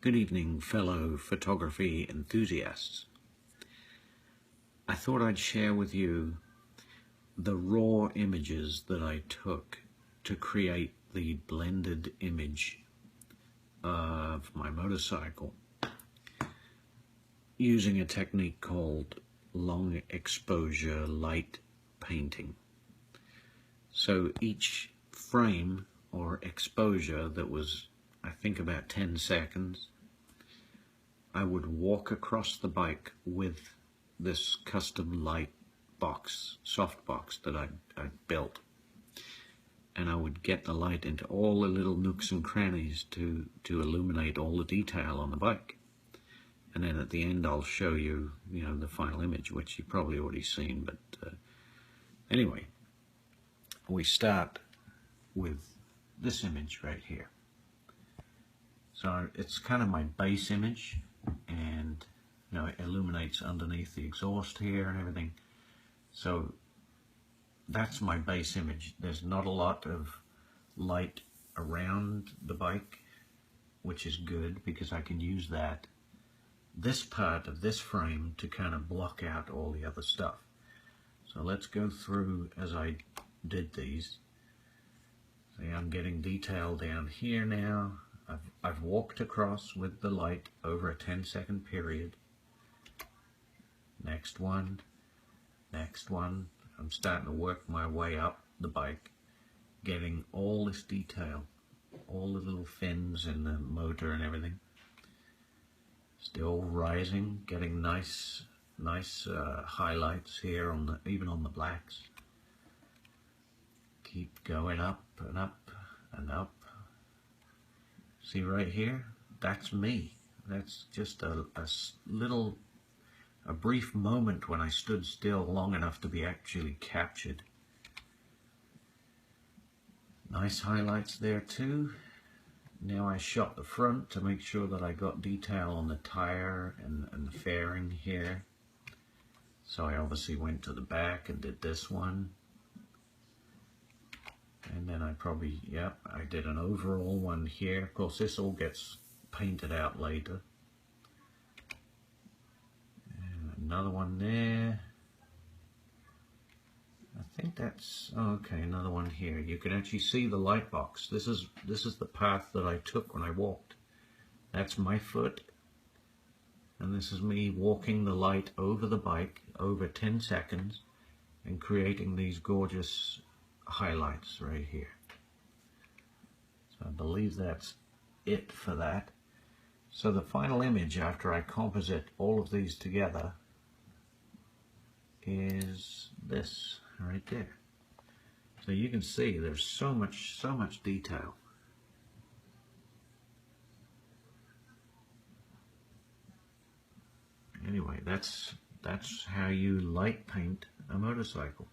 Good evening, fellow photography enthusiasts. I thought I'd share with you the raw images that I took to create the blended image of my motorcycle using a technique called long exposure light painting. So each frame or exposure that was, I think, about 10 seconds, I would walk across the bike with this custom light box, soft box that I built. And I would get the light into all the little nooks and crannies to illuminate all the detail on the bike. And then at the end I'll show you, the final image, which you've probably already seen. But anyway, we start with this image right here. So it's kind of my base image, and it illuminates underneath the exhaust here and everything. So that's my base image. There's not a lot of light around the bike, which is good because I can use this part of this frame to kind of block out all the other stuff. So let's go through as I did these. See, I'm getting detail down here now. I've walked across with the light over a 10-second period. Next one, next one. I'm starting to work my way up the bike, getting all this detail, all the little fins in the motor and everything. Still rising, getting nice highlights here even on the blacks. Keep going up and up and up. See right here? That's me. That's just a brief moment when I stood still long enough to be actually captured. Nice highlights there too. Now I shot the front to make sure that I got detail on the tire and the fairing here. So I obviously went to the back and did this one. And then I did an overall one here. Of course, this all gets painted out later. And another one there. I think that's, okay, another one here. You can actually see the light box. This is the path that I took when I walked. That's my foot. And this is me walking the light over the bike over 10 seconds and creating these gorgeous highlights right here. So I believe that's it for that. So the final image after I composite all of these together is this right there. So you can see there's so much detail. Anyway, that's how you light paint a motorcycle.